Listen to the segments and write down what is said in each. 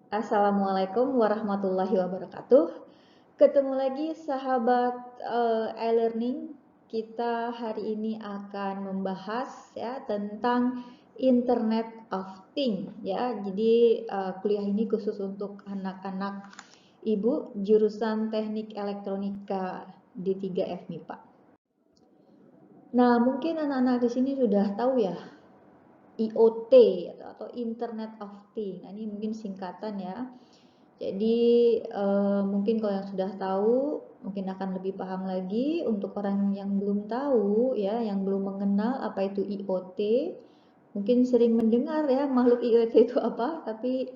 Assalamualaikum warahmatullahi wabarakatuh. Ketemu lagi sahabat e-learning. Kita hari ini akan membahas ya tentang Internet of Things ya. Jadi kuliah ini khusus untuk anak-anak Ibu jurusan Teknik Elektronika D3F MIPA. Nah, mungkin anak-anak di sini sudah tahu ya IoT atau Internet of Things. Nah, ini mungkin singkatan ya. Jadi mungkin kalau yang sudah tahu mungkin akan lebih paham lagi. Untuk orang yang belum tahu ya, yang belum mengenal apa itu IoT, mungkin sering mendengar ya makhluk IoT itu apa, tapi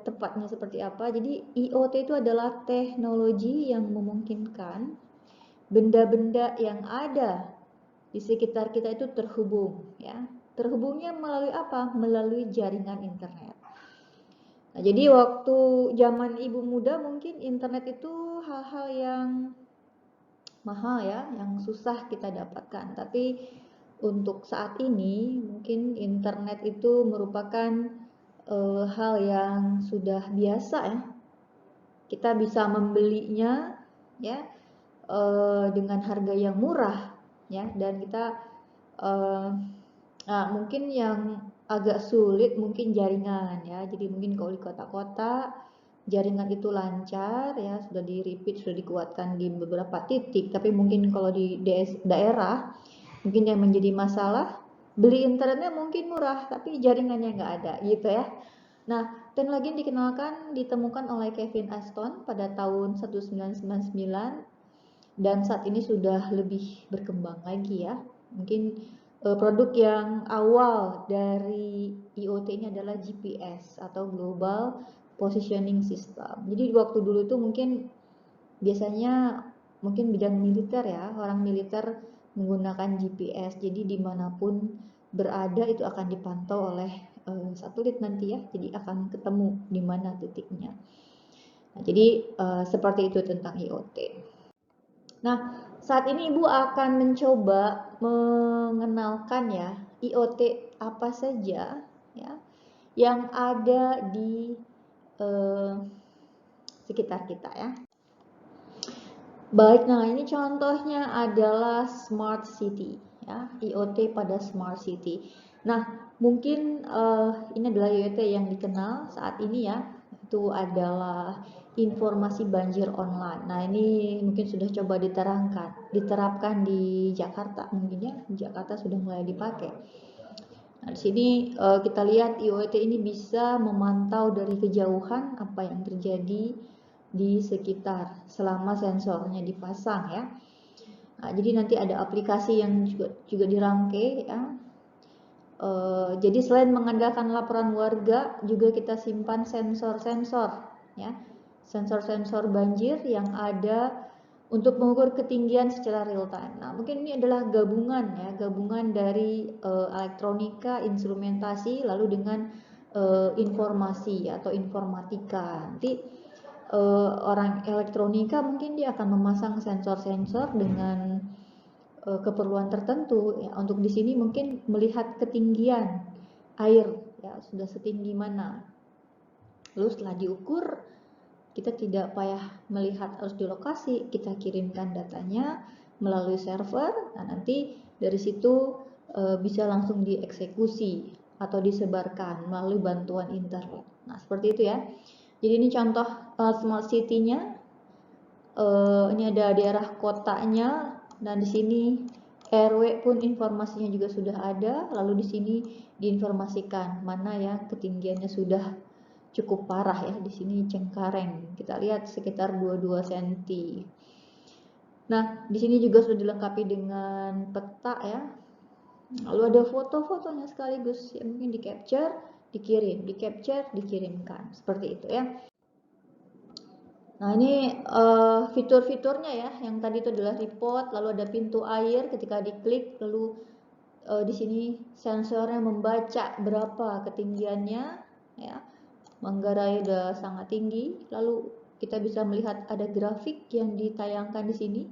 tepatnya seperti apa. Jadi IoT itu adalah teknologi yang memungkinkan benda-benda yang ada di sekitar kita itu terhubung ya. Terhubungnya melalui apa? Melalui jaringan internet. Nah, jadi waktu zaman ibu muda mungkin internet itu hal-hal yang mahal ya, yang susah kita dapatkan. Tapi untuk saat ini mungkin internet itu merupakan hal yang sudah biasa ya. Kita bisa membelinya ya dengan harga yang murah ya, dan kita eh, nah, mungkin yang agak sulit mungkin jaringan ya. Jadi mungkin kalau di kota-kota jaringan itu lancar ya, sudah di repeat, sudah dikuatkan di beberapa titik. Tapi mungkin kalau di daerah mungkin yang menjadi masalah beli internetnya mungkin murah tapi jaringannya nggak ada gitu ya. Nah, teknologi yang ditemukan oleh Kevin Ashton pada tahun 1999 dan saat ini sudah lebih berkembang lagi ya. Mungkin produk yang awal dari IoT ini adalah GPS atau Global Positioning System. Jadi waktu dulu itu mungkin biasanya mungkin bidang militer ya, orang militer menggunakan GPS. Jadi dimanapun berada itu akan dipantau oleh satelit nanti ya. Jadi akan ketemu di mana titiknya. Nah, jadi seperti itu tentang IoT. Nah, saat ini Ibu akan mencoba mengenalkan ya IoT apa saja ya yang ada di eh, sekitar kita ya. Baik, nah ini contohnya adalah smart city ya, IoT pada smart city. Nah, mungkin ini adalah IoT yang dikenal saat ini ya, itu adalah informasi banjir online. Nah, ini mungkin sudah coba diterapkan di Jakarta mungkin ya, di Jakarta sudah mulai dipakai. Nah, di sini kita lihat IoT ini bisa memantau dari kejauhan apa yang terjadi di sekitar selama sensornya dipasang ya. Nah, jadi nanti ada aplikasi yang juga dirangkai ya. Jadi selain mengandalkan laporan warga, juga kita simpan sensor-sensor ya. Sensor-sensor banjir yang ada untuk mengukur ketinggian secara real time. Nah, mungkin ini adalah gabungan ya, gabungan dari elektronika, instrumentasi, lalu dengan informasi atau informatika. Nanti orang elektronika mungkin dia akan memasang sensor-sensor dengan keperluan tertentu ya. Untuk di sini mungkin melihat ketinggian air ya, sudah setinggi mana. Lalu setelah diukur, kita tidak payah melihat harus di lokasi, kita kirimkan datanya melalui server. Nah, nanti dari situ bisa langsung dieksekusi atau disebarkan melalui bantuan internet. Nah, seperti itu ya. Jadi ini contoh smart city-nya. Ini ada daerah kotanya, dan di sini RW pun informasinya juga sudah ada. Lalu di sini diinformasikan mana ya ketinggiannya sudah cukup parah ya. Di sini Cengkareng, kita lihat sekitar 22 cm. Nah, di sini juga sudah dilengkapi dengan peta ya. Lalu ada foto-fotonya sekaligus ya, mungkin di capture, dikirim, di capture, dikirimkan, seperti itu ya. Nah, ini fitur-fiturnya ya. Yang tadi itu adalah report, lalu ada pintu air ketika diklik, lalu di sini sensornya membaca berapa ketinggiannya ya. Manggarai udah sangat tinggi, lalu kita bisa melihat ada grafik yang ditayangkan di sini.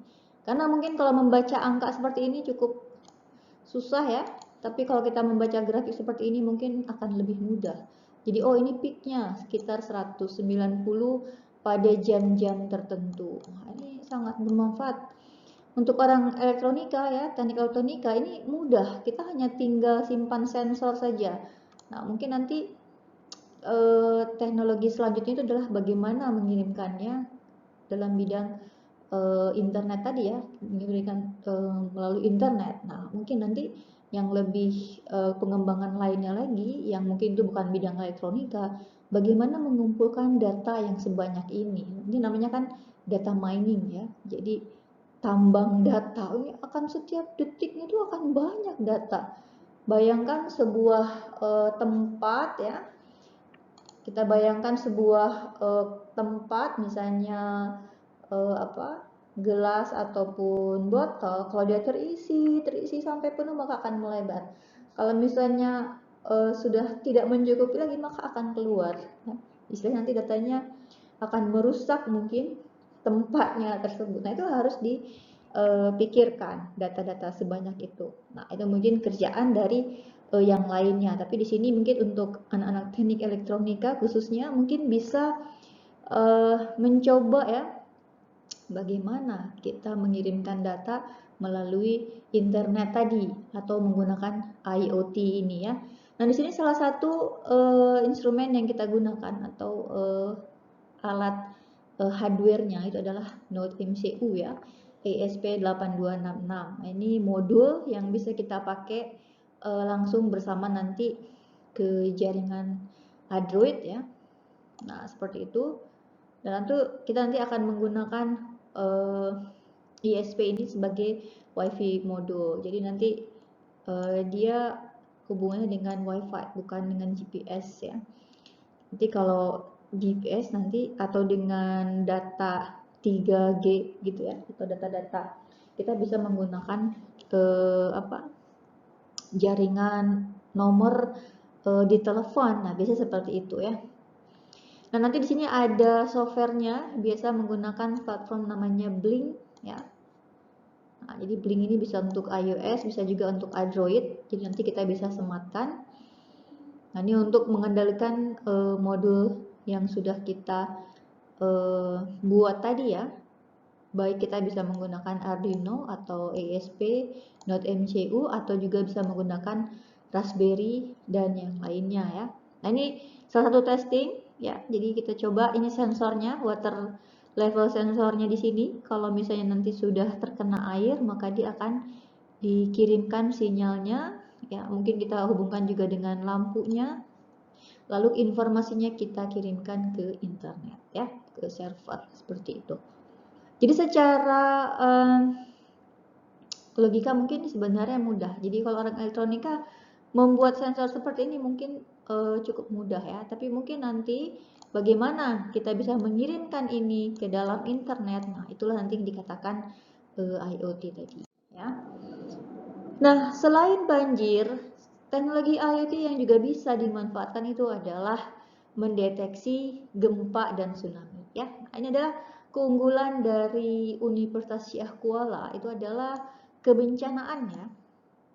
Karena mungkin kalau membaca angka seperti ini cukup susah ya, tapi kalau kita membaca grafik seperti ini mungkin akan lebih mudah Jadi oh ini peaknya sekitar 190 pada jam-jam tertentu. Nah, ini sangat bermanfaat. Untuk orang elektronika ya, teknik elektronika ini mudah. Kita hanya tinggal simpan sensor saja. Nah, mungkin nanti teknologi selanjutnya itu adalah bagaimana mengirimkannya dalam bidang internet tadi ya, mengirimkan melalui internet. Nah, mungkin nanti yang lebih pengembangan lainnya lagi yang mungkin itu bukan bidang elektronika, bagaimana mengumpulkan data yang sebanyak ini. Ini namanya kan data mining ya. Jadi tambang data ini akan setiap detiknya itu akan banyak data. Bayangkan sebuah tempat ya, kita bayangkan sebuah tempat misalnya apa, gelas ataupun botol, kalau dia terisi sampai penuh maka akan melebar. Kalau misalnya sudah tidak mencukupi lagi maka akan keluar. Ya. Istilahnya nanti datanya akan merusak mungkin tempatnya tersebut. Nah itu harus dipikirkan data-data sebanyak itu. Nah itu mungkin kerjaan dari yang lainnya. Tapi di sini mungkin untuk anak-anak teknik elektronika khususnya mungkin bisa mencoba ya bagaimana kita mengirimkan data melalui internet tadi atau menggunakan IoT ini ya. Nah di sini salah satu instrumen yang kita gunakan atau alat hardware-nya itu adalah Node MCU ya, ESP8266. Nah, ini modul yang bisa kita pakai langsung bersama nanti ke jaringan Android ya. Nah seperti itu. Dan nanti kita nanti akan menggunakan ISP ini sebagai WiFi modul. Jadi nanti dia hubungannya dengan WiFi bukan dengan GPS ya. Nanti kalau GPS nanti atau dengan data 3G gitu ya atau data-data kita bisa menggunakan jaringan nomor di telepon. Nah, biasa seperti itu ya. Nah, nanti di sini ada softwarenya, biasa menggunakan platform namanya Blink ya. Nah, jadi Blink ini bisa untuk iOS, bisa juga untuk Android. Jadi nanti kita bisa sematkan. Nah, ini untuk mengendalikan modul yang sudah kita buat tadi ya. Baik kita bisa menggunakan Arduino atau ESP, Node MCU atau juga bisa menggunakan Raspberry dan yang lainnya ya. Nah, ini salah satu testing ya. Jadi kita coba ini sensornya, water level sensornya di sini. Kalau misalnya nanti sudah terkena air, maka dia akan dikirimkan sinyalnya ya. Mungkin kita hubungkan juga dengan lampunya. Lalu informasinya kita kirimkan ke internet ya, ke server seperti itu. Jadi secara logika mungkin sebenarnya mudah. Jadi kalau orang elektronika membuat sensor seperti ini mungkin cukup mudah ya. Tapi mungkin nanti bagaimana kita bisa mengirimkan ini ke dalam internet. Nah, itulah nanti yang dikatakan IoT tadi ya. Nah, selain banjir, teknologi IoT yang juga bisa dimanfaatkan itu adalah mendeteksi gempa dan tsunami ya. Nah, ini adalah keunggulan dari Universitas Syah Kuala itu adalah kebencanaannya.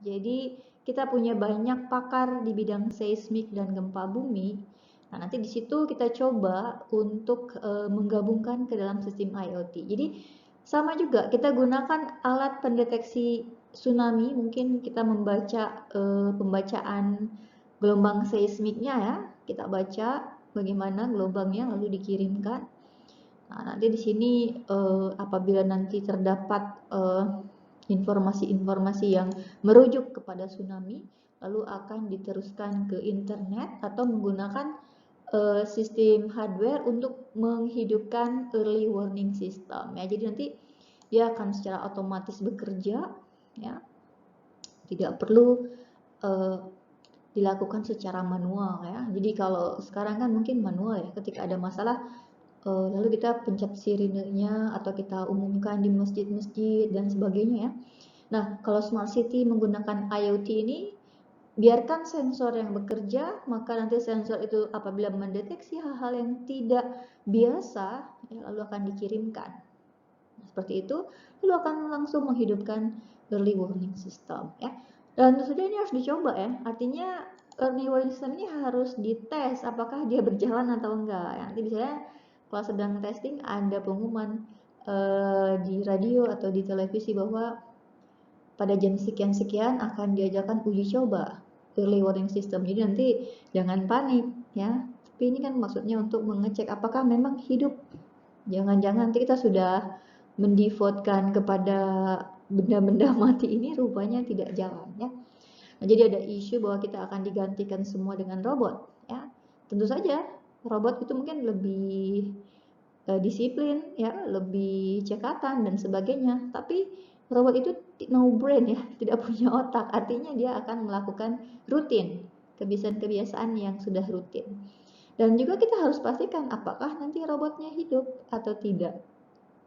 Jadi kita punya banyak pakar di bidang seismik dan gempa bumi. Nah, nanti di situ kita coba untuk menggabungkan ke dalam sistem IoT. Jadi sama juga kita gunakan alat pendeteksi tsunami, mungkin kita membaca pembacaan gelombang seismiknya ya. Kita baca bagaimana gelombangnya lalu dikirimkan. Nah, nanti di sini apabila nanti terdapat informasi-informasi yang merujuk kepada tsunami, lalu akan diteruskan ke internet atau menggunakan sistem hardware untuk menghidupkan early warning system. Ya, jadi nanti dia akan secara otomatis bekerja, ya, tidak perlu dilakukan secara manual ya. Jadi kalau sekarang kan mungkin manual ya, ketika ada masalah lalu kita pencet sirenenya atau kita umumkan di masjid-masjid dan sebagainya ya. Nah, kalau smart city menggunakan IoT ini, biarkan sensor yang bekerja, maka nanti sensor itu apabila mendeteksi hal-hal yang tidak biasa, ya, lalu akan dikirimkan. Seperti itu, lalu akan langsung menghidupkan early warning system ya. Dan tentu saja ini harus dicoba ya. Artinya early warning system ini harus dites apakah dia berjalan atau enggak. Nanti misalnya kalau sedang testing ada pengumuman di radio atau di televisi bahwa pada jam sekian-sekian akan diajarkan uji coba early warning system. Jadi nanti jangan panik ya. Tapi ini kan maksudnya untuk mengecek apakah memang hidup. Jangan-jangan nanti kita sudah mendefaultkan kepada benda-benda mati ini rupanya tidak jalan ya. Nah, jadi ada isu bahwa kita akan digantikan semua dengan robot ya. Tentu saja robot itu mungkin lebih disiplin ya, lebih cekatan dan sebagainya. Tapi robot itu no brain ya, tidak punya otak. Artinya dia akan melakukan rutin kebiasaan-kebiasaan yang sudah rutin. Dan juga kita harus pastikan apakah nanti robotnya hidup atau tidak.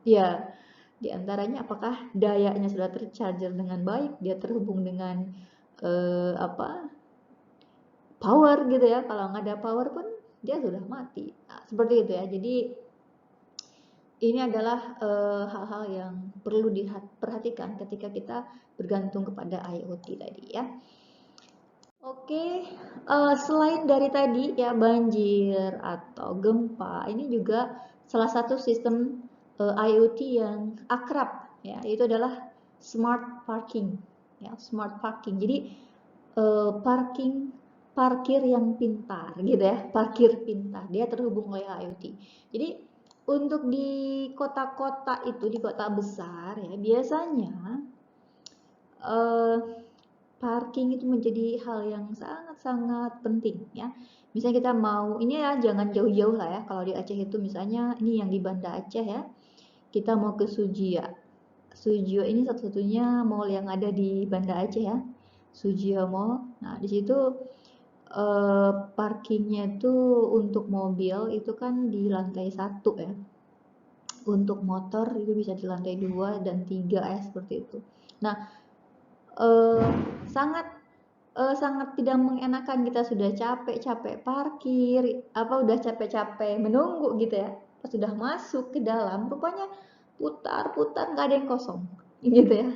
Ya, di antaranya apakah dayanya sudah tercharger dengan baik, dia terhubung dengan power gitu ya. Kalau nggak ada power pun dia sudah mati. Nah, seperti itu ya. Jadi ini adalah hal-hal yang perlu diperhatikan ketika kita bergantung kepada IoT tadi ya. Oke, selain dari tadi ya banjir atau gempa, ini juga salah satu sistem IoT yang akrab ya, itu adalah smart parking ya, smart parking. Jadi parkir yang pintar gitu ya, parkir pintar, dia terhubung oleh IoT. Jadi untuk di kota-kota itu, di kota besar ya, biasanya parking itu menjadi hal yang sangat-sangat penting ya. Misalnya kita mau, ini ya jangan jauh-jauh lah ya, kalau di Aceh itu misalnya, ini yang di Banda Aceh ya, kita mau ke Sujia. Sujio ini satu-satunya mall yang ada di Banda Aceh ya, Sujio Mall. Nah, di situ parkingnya itu untuk mobil itu kan di lantai 1 ya. Untuk motor itu bisa di lantai 2 dan 3 ya, seperti itu. Nah, sangat tidak mengenakan, kita sudah capek-capek parkir, udah capek-capek menunggu gitu ya. Pas sudah masuk ke dalam, rupanya putar-putar nggak ada yang kosong gitu ya.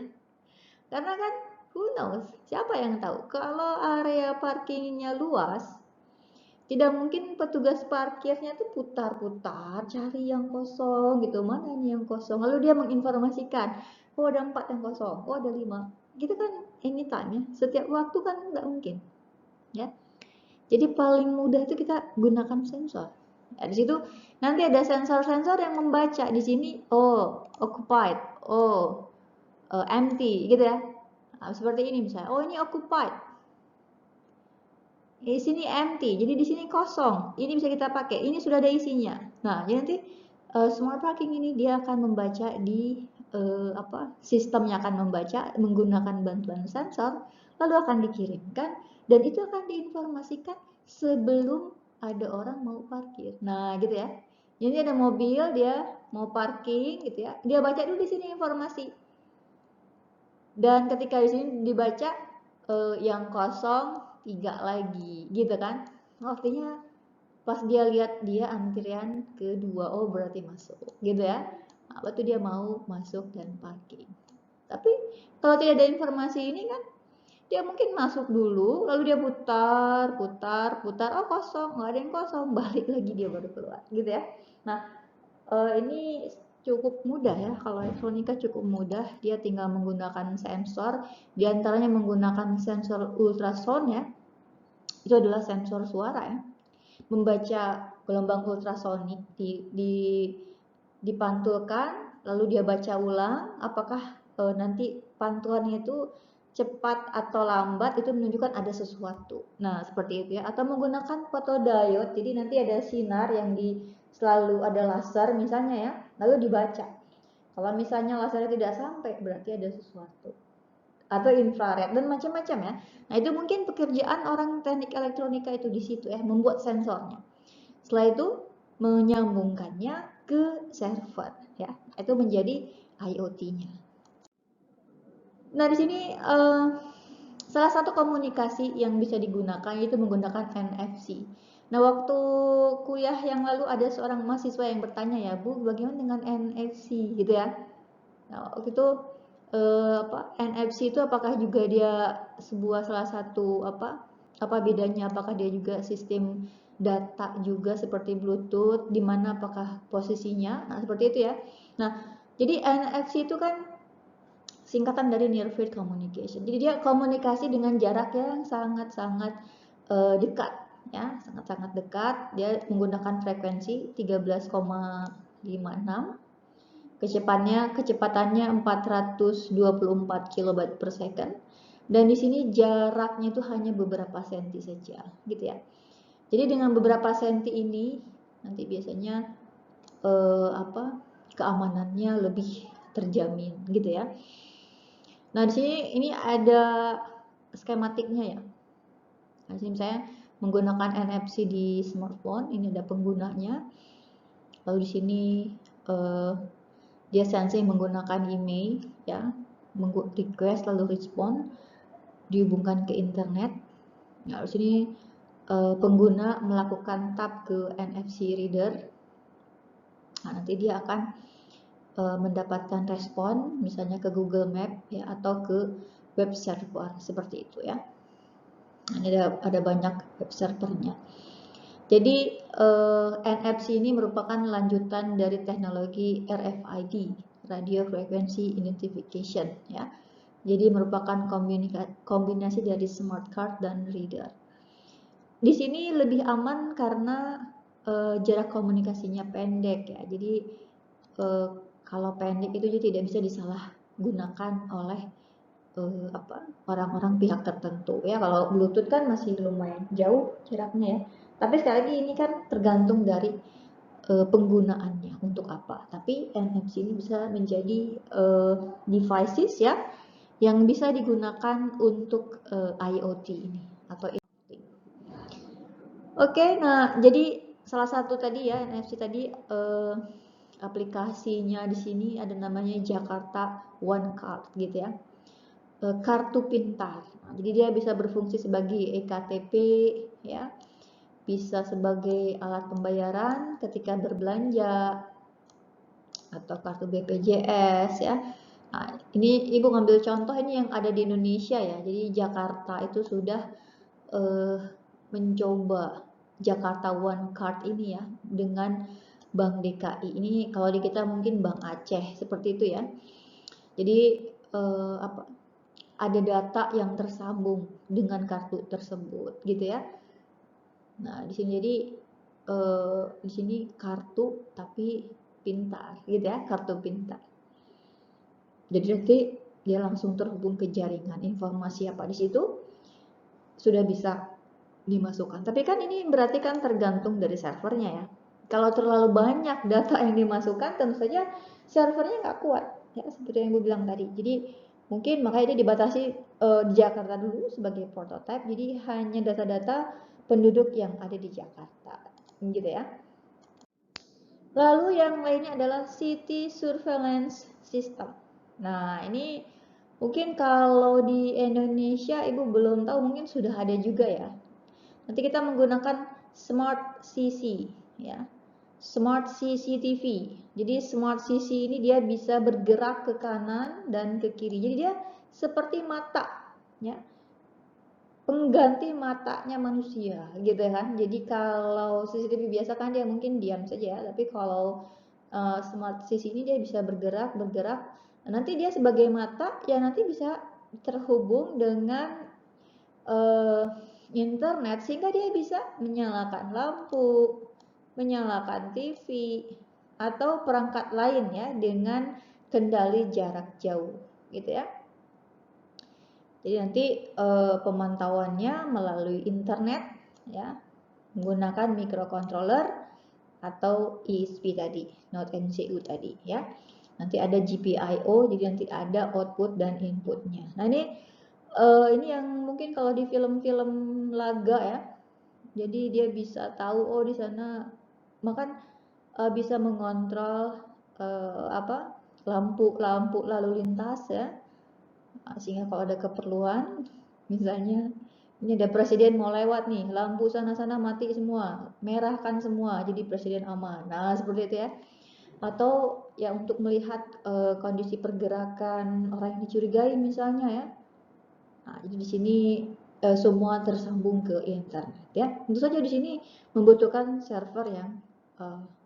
Karena kan who knows, siapa yang tahu kalau area parkingnya luas, tidak mungkin petugas parkirnya tuh putar-putar cari yang kosong gitu, mana ini yang kosong, lalu dia menginformasikan, oh ada 4 yang kosong, oh ada 5 gitu kan, anytime ya, setiap waktu kan nggak mungkin ya. Jadi paling mudah itu kita gunakan sensor ya. Di situ nanti ada sensor-sensor yang membaca di sini, oh occupied, oh empty gitu ya. Nah, seperti ini misalnya, oh ini occupied, di sini empty, jadi di sini kosong, ini bisa kita pakai, ini sudah ada isinya. Nah, jadi nanti smart parking ini dia akan membaca di sistemnya akan membaca menggunakan bantuan sensor, lalu akan dikirimkan dan itu akan diinformasikan sebelum ada orang mau parkir. Nah, gitu ya. Jadi ada mobil dia mau parking gitu ya, dia baca dulu di sini informasi. Dan ketika di sini dibaca yang kosong 3 lagi gitu kan, artinya pas dia lihat dia antrian kedua, oh berarti masuk gitu ya. Nah, waktu dia mau masuk dan parking. Tapi kalau tidak ada informasi ini kan, dia mungkin masuk dulu lalu dia putar oh kosong, nggak ada yang kosong, balik lagi dia baru keluar gitu ya. Nah, ini cukup mudah ya, kalau elektronika cukup mudah, dia tinggal menggunakan sensor, diantaranya menggunakan sensor ultrasound ya, itu adalah sensor suara ya, membaca gelombang ultrasonik dipantulkan, lalu dia baca ulang, apakah nanti pantulannya itu cepat atau lambat, itu menunjukkan ada sesuatu. Nah, seperti itu ya. Atau menggunakan fotodiode, jadi nanti ada sinar yang selalu ada laser misalnya ya, lalu dibaca. Kalau misalnya lasernya tidak sampai, berarti ada sesuatu. Atau infrared dan macam-macam ya. Nah, itu mungkin pekerjaan orang teknik elektronika itu di situ ya, membuat sensornya. Setelah itu menyambungkannya ke server ya. Itu menjadi IoT-nya. Nah, di sini salah satu komunikasi yang bisa digunakan itu menggunakan NFC. Nah, waktu kuliah yang lalu ada seorang mahasiswa yang bertanya ya, Bu, bagaimana dengan NFC gitu ya? Nah, waktu itu NFC itu apakah juga dia salah satu apa bedanya, apakah dia juga sistem data juga seperti Bluetooth, di mana apakah posisinya, nah seperti itu ya. Nah, jadi NFC itu kan singkatan dari Near Field Communication. Jadi dia komunikasi dengan jarak yang sangat-sangat dekat, ya, sangat-sangat dekat. Dia menggunakan frekuensi 13,56, kecepatannya 424 kilobyte per second, dan di sini jaraknya itu hanya beberapa senti saja, gitu ya. Jadi dengan beberapa senti ini nanti biasanya keamanannya lebih terjamin, gitu ya. Nah, di sini ini ada skematiknya ya. Nah, di sini saya menggunakan NFC di smartphone, ini ada penggunanya. Lalu di sini dia sensing menggunakan email ya, request lalu respon dihubungkan ke internet. Nah, di sini pengguna melakukan tap ke NFC reader. Nah, nanti dia akan mendapatkan respon misalnya ke Google Map ya, atau ke web server seperti itu ya. Nah, ini ada banyak web servernya. Jadi NFC ini merupakan lanjutan dari teknologi RFID, Radio Frequency Identification ya. Jadi merupakan kombinasi dari smart card dan reader. Di sini lebih aman karena jarak komunikasinya pendek ya. Jadi kalau pendek itu tidak bisa disalahgunakan oleh orang-orang pihak tertentu ya. Kalau Bluetooth kan masih lumayan jauh jaraknya ya. Tapi sekali lagi ini kan tergantung dari penggunaannya untuk apa. Tapi NFC ini bisa menjadi devices ya yang bisa digunakan untuk IoT ini atau IoT. Oke, nah jadi salah satu tadi ya NFC tadi aplikasinya di sini ada namanya Jakarta One Card gitu ya. Kartu pintar. Nah, jadi dia bisa berfungsi sebagai eKTP ya. Bisa sebagai alat pembayaran ketika berbelanja atau kartu BPJS ya. Nah, ini Ibu ngambil contoh ini yang ada di Indonesia ya. Jadi Jakarta itu sudah mencoba Jakarta One Card ini ya dengan Bank DKI. Ini kalau di kita mungkin Bank Aceh seperti itu ya. Jadi ada data yang tersambung dengan kartu tersebut gitu ya. Nah, di sini jadi di sini kartu tapi pintar gitu ya, kartu pintar. Jadi nanti dia langsung terhubung ke jaringan, informasi apa di situ sudah bisa dimasukkan. Tapi kan ini berarti kan tergantung dari servernya ya. Kalau terlalu banyak data yang dimasukkan, tentu saja servernya nggak kuat ya, seperti yang Ibu bilang tadi. Jadi mungkin makanya dia dibatasi di Jakarta dulu sebagai prototipe. Jadi hanya data-data penduduk yang ada di Jakarta, gitu ya. Lalu yang lainnya adalah City Surveillance System. Nah, ini mungkin kalau di Indonesia Ibu belum tahu, mungkin sudah ada juga ya. Nanti kita menggunakan Smart CC ya. Smart CCTV. Jadi Smart CC ini dia bisa bergerak ke kanan dan ke kiri. Jadi dia seperti mata ya. Pengganti matanya manusia gitu kan. Jadi kalau CCTV biasa kan dia mungkin diam saja ya, tapi kalau Smart CC ini dia bisa bergerak. Nah, nanti dia sebagai mata ya nanti bisa terhubung dengan internet sehingga dia bisa menyalakan lampu, menyalakan TV atau perangkat lain ya dengan kendali jarak jauh gitu ya. Jadi nanti pemantauannya melalui internet ya, menggunakan microcontroller atau ISP tadi, Node MCU tadi ya. Nanti ada GPIO, jadi nanti ada output dan inputnya. Nah ini yang mungkin kalau di film-film laga ya, jadi dia bisa tahu oh di sana, bahkan bisa mengontrol lampu lalu lintas ya. Sehingga kalau ada keperluan, misalnya ini ada presiden mau lewat nih, lampu sana-sana mati semua, merahkan semua, jadi presiden aman. Nah seperti itu ya. Atau ya untuk melihat kondisi pergerakan orang yang dicurigai misalnya ya. Nah, jadi di sini semua tersambung ke internet ya. Tentu saja di sini membutuhkan server yang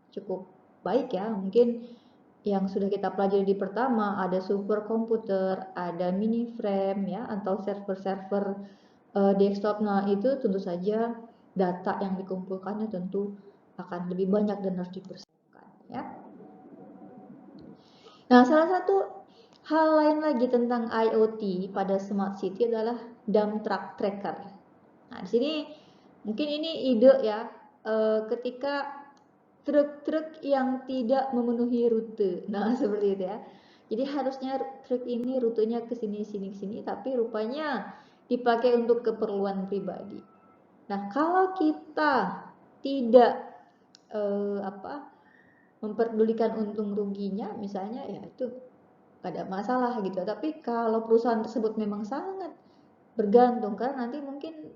cukup baik ya. Mungkin yang sudah kita pelajari di pertama ada superkomputer, ada mini frame ya, atau server-server desktop. Nah, itu tentu saja data yang dikumpulkannya tentu akan lebih banyak dan harus dipersiapkan ya. Nah, salah satu hal lain lagi tentang IoT pada smart city adalah dump truck tracker. Nah, di sini mungkin ini ide ya, ketika truk-truk yang tidak memenuhi rute. Nah, seperti itu ya. Jadi harusnya truk ini rutenya ke sini sini sini, tapi rupanya dipakai untuk keperluan pribadi. Nah, kalau kita tidak memperdulikan untung ruginya, misalnya ya itu gak ada masalah gitu. Tapi kalau perusahaan tersebut memang sangat bergantung, karena nanti mungkin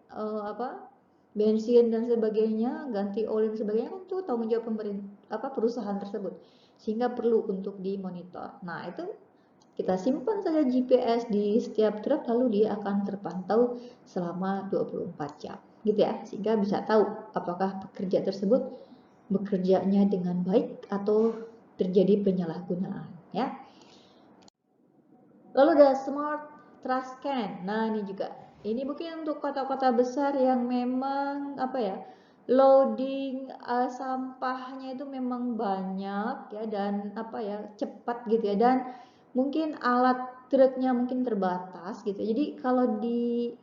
bensin dan sebagainya, ganti oli dan sebagainya kan itu tanggung jawab perusahaan tersebut, sehingga perlu untuk dimonitor. Nah, itu kita simpan saja GPS di setiap truk, lalu dia akan terpantau selama 24 jam gitu ya, sehingga bisa tahu apakah pekerja tersebut bekerjanya dengan baik atau terjadi penyalahgunaan ya. Lalu ada smart trash can. Nah, ini juga, ini mungkin untuk kota-kota besar yang memang loading sampahnya itu memang banyak ya, dan cepat gitu ya, dan mungkin alat truknya mungkin terbatas gitu. Jadi kalau di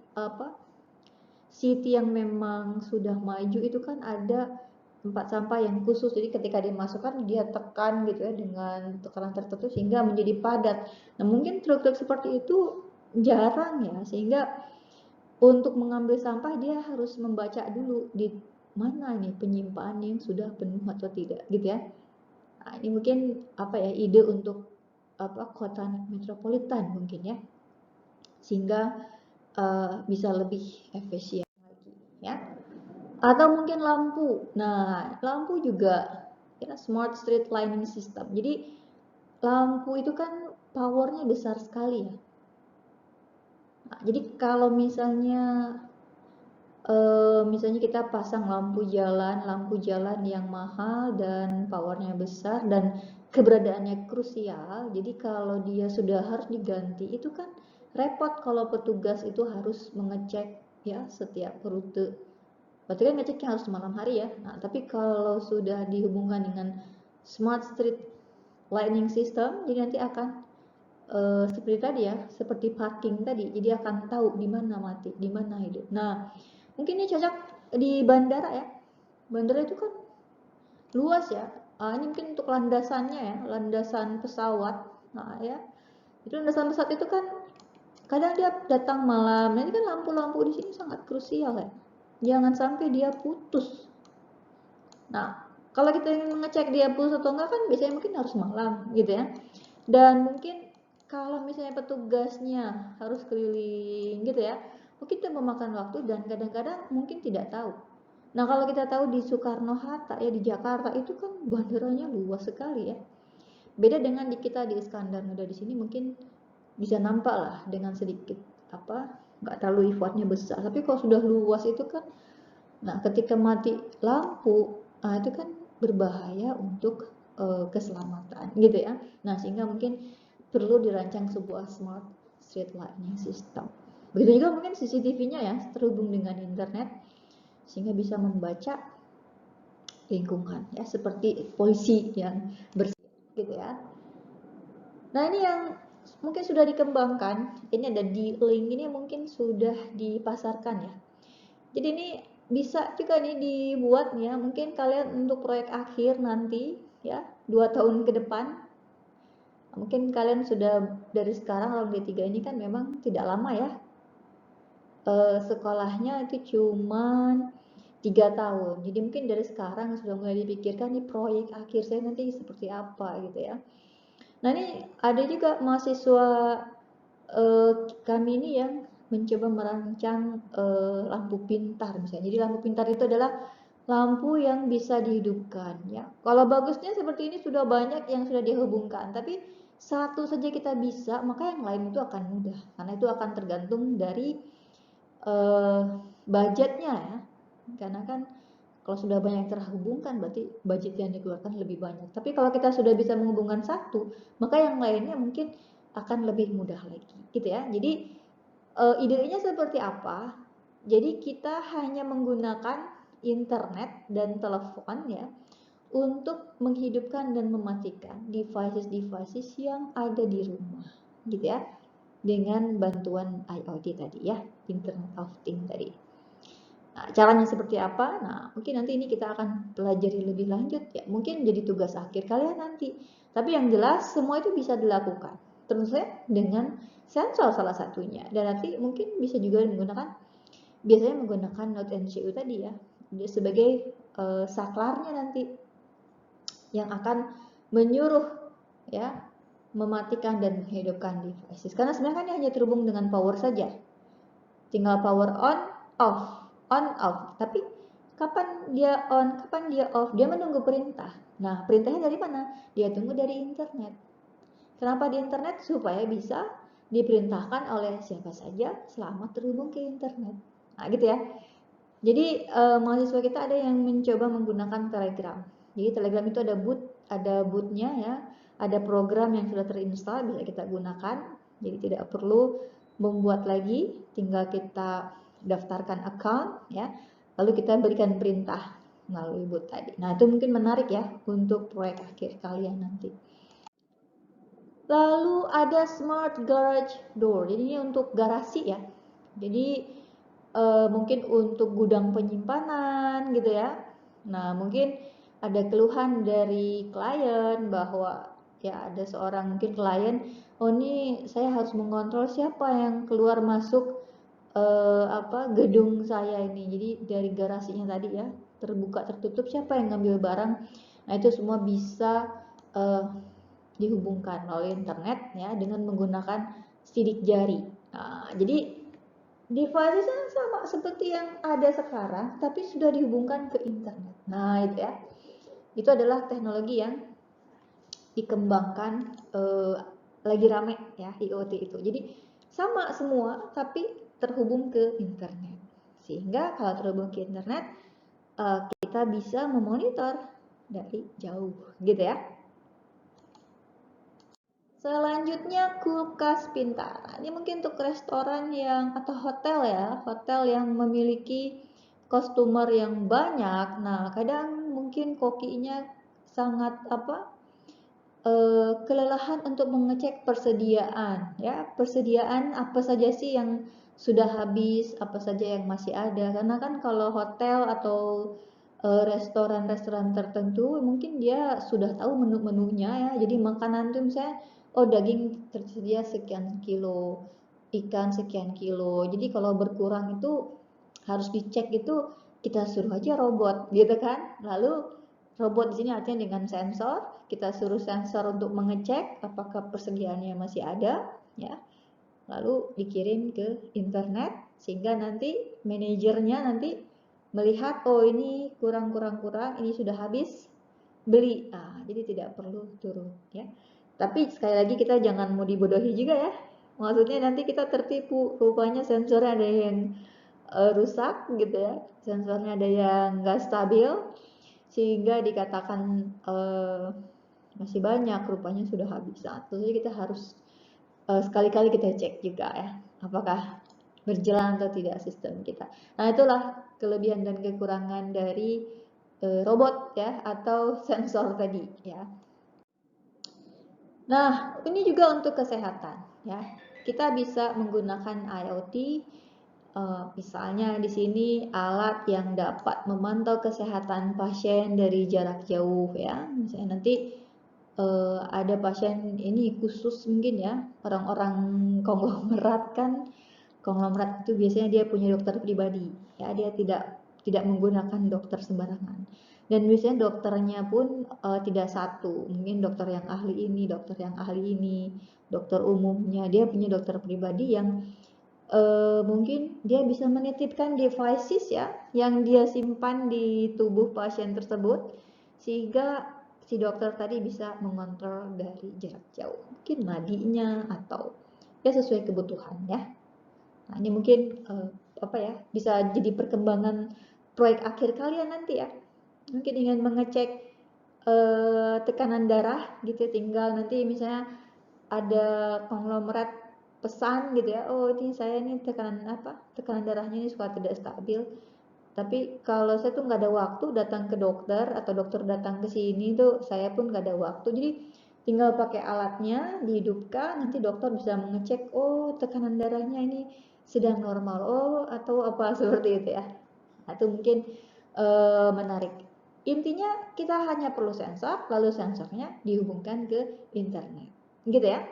city yang memang sudah maju itu kan ada tempat sampah yang khusus, jadi ketika dimasukkan dia tekan gitu ya dengan tekanan tertentu sehingga menjadi padat. Nah, mungkin truk-truk seperti itu jarang ya, sehingga untuk mengambil sampah dia harus membaca dulu di mana nih penyimpanan yang sudah penuh atau tidak gitu ya. Nah, ini mungkin ide untuk kota metropolitan mungkin ya, sehingga bisa lebih efisien lagi ya. Atau mungkin lampu. Nah, lampu juga ya, smart street lighting system. Jadi lampu itu kan powernya besar sekali ya. Nah, jadi kalau misalnya kita pasang lampu jalan yang mahal dan powernya besar dan keberadaannya krusial, jadi kalau dia sudah harus diganti itu kan repot kalau petugas itu harus mengecek ya setiap rute. Berarti kan ngeceknya harus malam hari ya. Nah, tapi kalau sudah dihubungkan dengan smart street lighting system, jadi nanti akan seperti tadi ya, seperti parking tadi. Jadi akan tahu di mana mati, di mana hidup. Nah, mungkin ini cocok di bandara ya. Bandara itu kan luas ya. Ini mungkin untuk landasannya ya, landasan pesawat. Nah, ya. Itu landasan pesawat itu kan kadang dia datang malam. Nah, ini kan lampu-lampu di sini sangat krusial ya. Jangan sampai dia putus. Nah, kalau kita ingin mengecek dia putus atau enggak kan biasanya mungkin harus malam gitu ya. Dan mungkin kalau misalnya petugasnya harus keliling gitu ya, mungkin itu memakan waktu dan kadang-kadang mungkin tidak tahu. Nah, kalau kita tahu di Soekarno-Hatta ya di Jakarta itu kan bandaranya luas sekali ya. Beda dengan di kita di Iskandar Muda di sini mungkin bisa nampak lah dengan sedikit nggak terlalu effortnya besar. Tapi kalau sudah luas itu kan, nah ketika mati lampu, itu kan berbahaya untuk keselamatan gitu ya. Nah, sehingga mungkin perlu dirancang sebuah smart street lighting system. Begitu juga mungkin CCTV-nya ya terhubung dengan internet sehingga bisa membaca lingkungan ya, seperti polisi yang bersih gitu ya. Nah, ini yang mungkin sudah dikembangkan, ini ada D-Link, ini mungkin sudah dipasarkan ya. Jadi ini bisa juga nih dibuat ya, mungkin kalian untuk proyek akhir nanti ya 2 tahun ke depan. Mungkin kalian sudah dari sekarang, kalau D3 ini kan memang tidak lama ya. Sekolahnya itu cuman 3 tahun. Jadi mungkin dari sekarang sudah mulai dipikirkan nih proyek akhir saya nanti seperti apa gitu ya. Nah, ini ada juga mahasiswa kami ini yang mencoba merancang lampu pintar misalnya. Jadi lampu pintar itu adalah lampu yang bisa dihidupkan ya. Kalau bagusnya seperti ini sudah banyak yang sudah dihubungkan, tapi satu saja kita bisa, maka yang lain itu akan mudah karena itu akan tergantung dari budgetnya ya, karena kan kalau sudah banyak terhubungkan berarti budget yang dikeluarkan lebih banyak. Tapi kalau kita sudah bisa menghubungkan satu, maka yang lainnya mungkin akan lebih mudah lagi, gitu ya. Jadi idenya seperti apa? Jadi kita hanya menggunakan internet dan telepon ya untuk menghidupkan dan mematikan devices-devices yang ada di rumah, gitu ya, dengan bantuan IoT tadi ya, Internet of Things tadi. Nah, caranya seperti apa? Nah, mungkin nanti ini kita akan pelajari lebih lanjut ya. Mungkin jadi tugas akhir kalian nanti. Tapi yang jelas semua itu bisa dilakukan. Terus ya dengan sensor salah satunya. Dan nanti mungkin bisa juga menggunakan, biasanya menggunakan Node MCU tadi ya, dia sebagai saklarnya nanti yang akan menyuruh ya mematikan dan menghidupkan devices. Karena sebenarnya kan hanya terhubung dengan power saja. Tinggal power on off. Tapi kapan dia on, kapan dia off, dia menunggu perintah. Nah, perintahnya dari mana? Dia tunggu dari internet. Kenapa di internet? Supaya bisa diperintahkan oleh siapa saja selama terhubung ke internet. Nah, gitu ya. Jadi mahasiswa kita ada yang mencoba menggunakan Telegram. Jadi Telegram itu ada bootnya ya, ada program yang sudah terinstall bisa kita gunakan. Jadi tidak perlu membuat lagi, tinggal kita daftarkan account ya, lalu kita berikan perintah melalui boot tadi. Nah itu mungkin menarik ya untuk proyek akhir kalian nanti. Lalu ada smart garage door. Jadi ini untuk garasi ya. Jadi mungkin untuk gudang penyimpanan gitu ya. Nah, mungkin ada keluhan dari klien bahwa ya ada seorang mungkin klien, oh ini saya harus mengontrol siapa yang keluar masuk gedung saya ini. Jadi dari garasinya tadi ya, terbuka tertutup siapa yang ngambil barang. Nah, itu semua bisa eh, dihubungkan melalui internet ya dengan menggunakan sidik jari. Nah, jadi device-nya sama seperti yang ada sekarang, tapi sudah dihubungkan ke internet. Nah, itu ya. Itu adalah teknologi yang dikembangkan lagi rame ya, IoT itu. Jadi sama semua, tapi terhubung ke internet. Sehingga kalau terhubung ke internet, kita bisa memonitor dari jauh, gitu ya. Selanjutnya kulkas pintar. Nah, ini mungkin untuk restoran yang atau hotel ya, hotel yang memiliki customer yang banyak. Nah, kadang mungkin kokinya sangat kelelahan untuk mengecek persediaan ya, persediaan apa saja sih yang sudah habis, apa saja yang masih ada. Karena kan kalau hotel atau restoran-restoran tertentu mungkin dia sudah tahu menu-menunya ya. Jadi makanan tuh misalnya oh daging tersedia sekian kilo, ikan sekian kilo. Jadi kalau berkurang itu harus dicek itu kita suruh aja robot gitu kan. Lalu robot di sini artinya dengan sensor, kita suruh sensor untuk mengecek apakah persediaannya masih ada ya. Lalu dikirim ke internet sehingga nanti manajernya nanti melihat oh ini kurang, ini sudah habis, beli. Nah, jadi tidak perlu turun ya. Tapi sekali lagi kita jangan mau dibodohi juga ya. Maksudnya nanti kita tertipu, rupanya sensornya ada yang rusak gitu ya. Sensornya ada yang nggak stabil sehingga dikatakan masih banyak, rupanya sudah habis. Nah, tentunya kita harus sekali-kali kita cek juga ya, apakah berjalan atau tidak sistem kita. Nah, itulah kelebihan dan kekurangan dari robot ya atau sensor tadi ya. Nah, ini juga untuk kesehatan ya. Kita bisa menggunakan IoT, misalnya di sini alat yang dapat memantau kesehatan pasien dari jarak jauh ya. Misalnya nanti ada pasien ini khusus mungkin ya, orang-orang konglomerat kan, konglomerat itu biasanya dia punya dokter pribadi ya, dia tidak menggunakan dokter sembarangan. Dan biasanya dokternya pun tidak satu, mungkin dokter yang ahli ini, dokter yang ahli ini, dokter umumnya, dia punya dokter pribadi yang mungkin dia bisa menitipkan devices ya yang dia simpan di tubuh pasien tersebut sehingga si dokter tadi bisa mengontrol dari jarak jauh, mungkin nadinya atau ya sesuai kebutuhan ya. Nah, ini mungkin apa ya, bisa jadi perkembangan proyek akhir kalian nanti ya. Mungkin dengan mengecek tekanan darah gitu, tinggal nanti misalnya ada konglomerat pesan gitu ya, oh ini saya ini tekanan darahnya ini suka tidak stabil, tapi kalau saya tuh nggak ada waktu datang ke dokter atau dokter datang ke sini tuh saya pun nggak ada waktu, jadi tinggal pakai alatnya dihidupkan, nanti dokter bisa mengecek, oh tekanan darahnya ini sedang normal, oh atau apa seperti itu ya. Nah, itu mungkin menarik. Intinya kita hanya perlu sensor, lalu sensornya dihubungkan ke internet, gitu ya.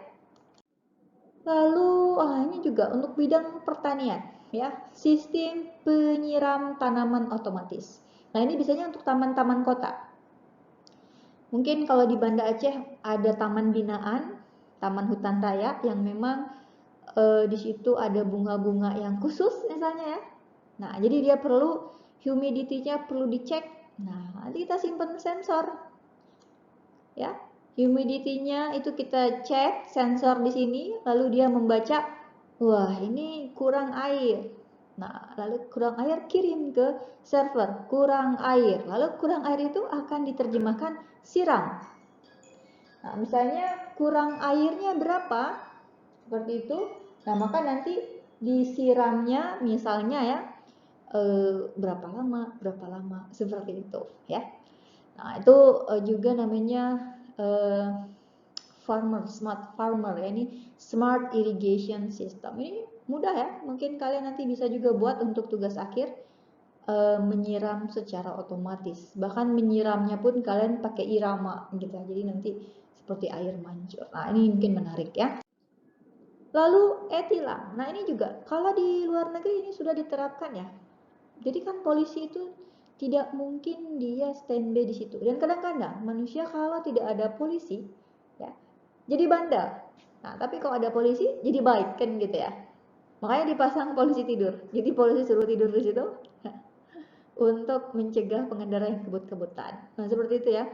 Lalu ini juga untuk bidang pertanian, ya, sistem penyiram tanaman otomatis. Nah ini biasanya untuk taman-taman kota. Mungkin kalau di Banda Aceh ada taman binaan, taman hutan raya yang memang di situ ada bunga-bunga yang khusus misalnya ya. Nah, jadi dia perlu humidity-nya perlu dicek. Nah, nanti kita simpan sensor. Ya. Humidity-nya itu kita cek sensor di sini, lalu dia membaca, wah, ini kurang air. Nah, lalu kurang air kirim ke server, kurang air. Lalu kurang air itu akan diterjemahkan siram. Nah, misalnya kurang airnya berapa? Seperti itu. Nah, maka nanti disiramnya misalnya ya berapa lama seperti itu ya. Nah, itu juga namanya smart farmer ya, ini smart irrigation system. Ini mudah ya, mungkin kalian nanti bisa juga buat untuk tugas akhir menyiram secara otomatis. Bahkan menyiramnya pun kalian pakai irama gitu. Jadi nanti seperti air mancur. Nah, ini mungkin menarik ya. Lalu e-tilang. Nah, ini juga kalau di luar negeri ini sudah diterapkan ya. Jadi kan polisi itu tidak mungkin dia standby di situ. Dan kadang-kadang manusia kalau tidak ada polisi ya jadi bandel. Nah, tapi kalau ada polisi jadi baik kan gitu ya. Makanya dipasang polisi tidur. Jadi polisi suruh tidur di situ untuk mencegah pengendara yang kebut-kebutan. Nah, seperti itu ya.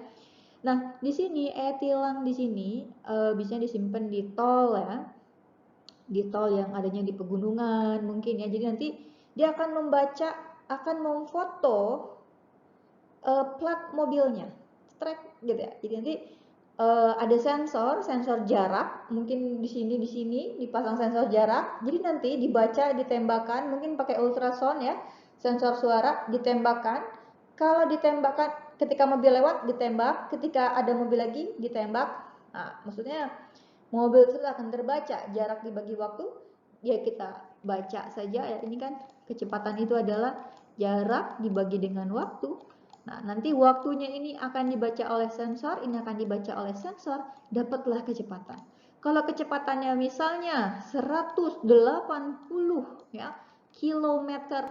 Nah, di sini e-tilang di sini bisa disimpan di tol ya. Di tol yang adanya di pegunungan mungkin ya. Jadi nanti dia akan membaca, akan memfoto plat mobilnya, track gitu ya. Jadi nanti ada sensor jarak, mungkin di sini dipasang sensor jarak. Jadi nanti dibaca, ditembakkan, mungkin pakai ultrasound ya, sensor suara ditembakkan. Kalau ditembakkan ketika mobil lewat ditembak, ketika ada mobil lagi ditembak. Nah, maksudnya mobil itu akan terbaca jarak dibagi waktu, ya kita baca saja ya. Ini kan kecepatan itu adalah jarak dibagi dengan waktu. Nah, nanti waktunya ini akan dibaca oleh sensor, ini akan dibaca oleh sensor, dapatlah kecepatan. Kalau kecepatannya misalnya 180 ya, kilometer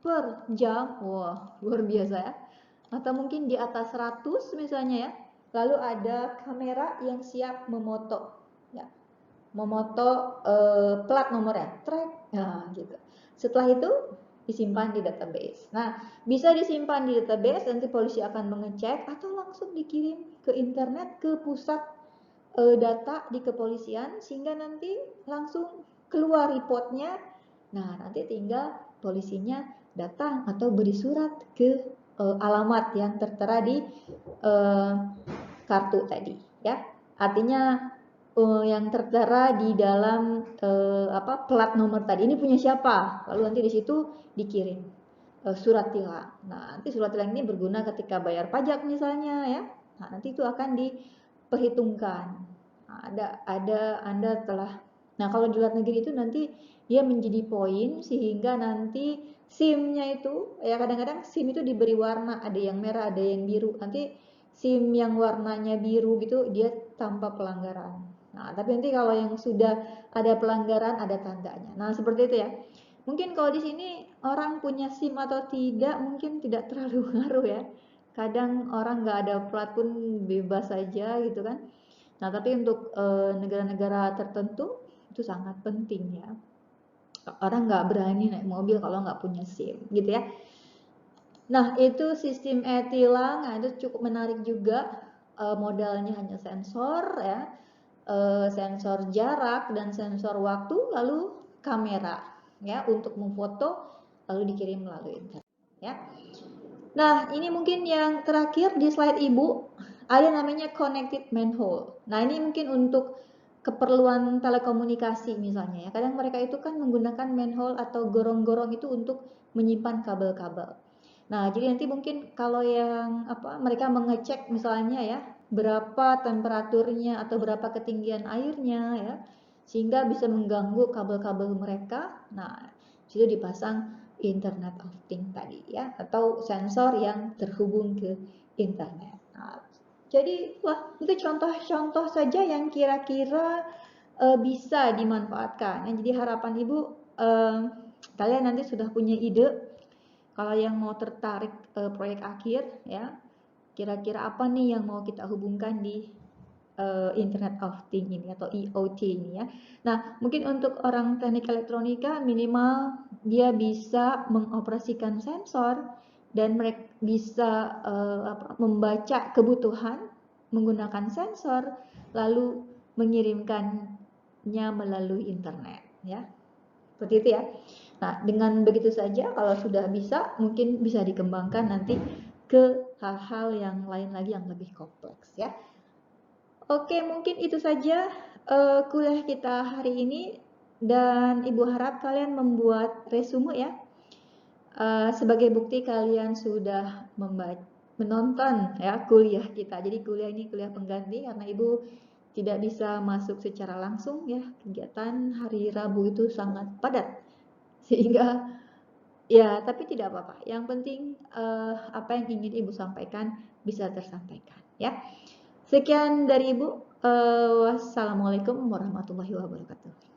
per jam, wah luar biasa ya. Atau mungkin di atas 100 misalnya ya. Lalu ada kamera yang siap memoto, ya, memoto plat nomornya, track, nah gitu. Setelah itu disimpan di database. Nah, bisa disimpan di database, nanti polisi akan mengecek atau langsung dikirim ke internet ke pusat data di kepolisian sehingga nanti langsung keluar reportnya. Nah, nanti tinggal polisinya datang atau beri surat ke alamat yang tertera di kartu tadi, ya. Artinya yang tertera di dalam plat nomor tadi ini punya siapa, lalu nanti di situ dikirim surat tilang. Nah, nanti surat tilang ini berguna ketika bayar pajak misalnya ya. Nah, nanti itu akan diperhitungkan. Nah, ada Anda telah. Nah, kalau di luar negeri itu nanti dia menjadi poin sehingga nanti SIM-nya itu ya, kadang-kadang SIM itu diberi warna, ada yang merah, ada yang biru. Nanti SIM yang warnanya biru gitu dia tanpa pelanggaran. Nah, tapi nanti kalau yang sudah ada pelanggaran ada tandanya. Nah, seperti itu ya. Mungkin kalau di sini orang punya SIM atau tidak mungkin tidak terlalu ngaruh ya. Kadang orang nggak ada plat pun bebas saja gitu kan. Nah, tapi untuk negara-negara tertentu itu sangat penting ya. Orang nggak berani naik mobil kalau nggak punya SIM gitu ya. Nah, itu sistem e-tilang, nah itu cukup menarik juga. Modalnya hanya sensor ya, sensor jarak dan sensor waktu, lalu kamera ya untuk memfoto lalu dikirim melalui internet ya. Nah, ini mungkin yang terakhir di slide Ibu, ada namanya connected manhole. Nah, ini mungkin untuk keperluan telekomunikasi misalnya ya. Kadang mereka itu kan menggunakan manhole atau gorong-gorong itu untuk menyimpan kabel-kabel. Nah, jadi nanti mungkin kalau yang mereka mengecek misalnya ya, berapa temperaturnya atau berapa ketinggian airnya ya, sehingga bisa mengganggu kabel-kabel mereka. Nah, situ dipasang Internet of Things tadi ya, atau sensor yang terhubung ke internet. Nah, jadi itu contoh-contoh saja yang kira-kira bisa dimanfaatkan. Jadi harapan Ibu kalian nanti sudah punya ide kalau yang mau tertarik proyek akhir ya, kira-kira apa nih yang mau kita hubungkan di Internet of Things ini atau IoT ini ya. Nah, mungkin untuk orang teknik elektronika minimal dia bisa mengoperasikan sensor dan mereka bisa membaca kebutuhan menggunakan sensor lalu mengirimkannya melalui internet ya. Seperti itu ya. Nah, dengan begitu saja kalau sudah bisa mungkin bisa dikembangkan nanti ke hal-hal yang lain lagi yang lebih kompleks ya. Oke, mungkin itu saja kuliah kita hari ini dan Ibu harap kalian membuat resume ya. Sebagai bukti kalian sudah menonton ya kuliah kita. Jadi kuliah ini kuliah pengganti karena Ibu tidak bisa masuk secara langsung ya. Kegiatan hari Rabu itu sangat padat. Sehingga ya, tapi tidak apa-apa. Yang penting apa yang ingin Ibu sampaikan bisa tersampaikan ya. Sekian dari Ibu. Wassalamualaikum warahmatullahi wabarakatuh.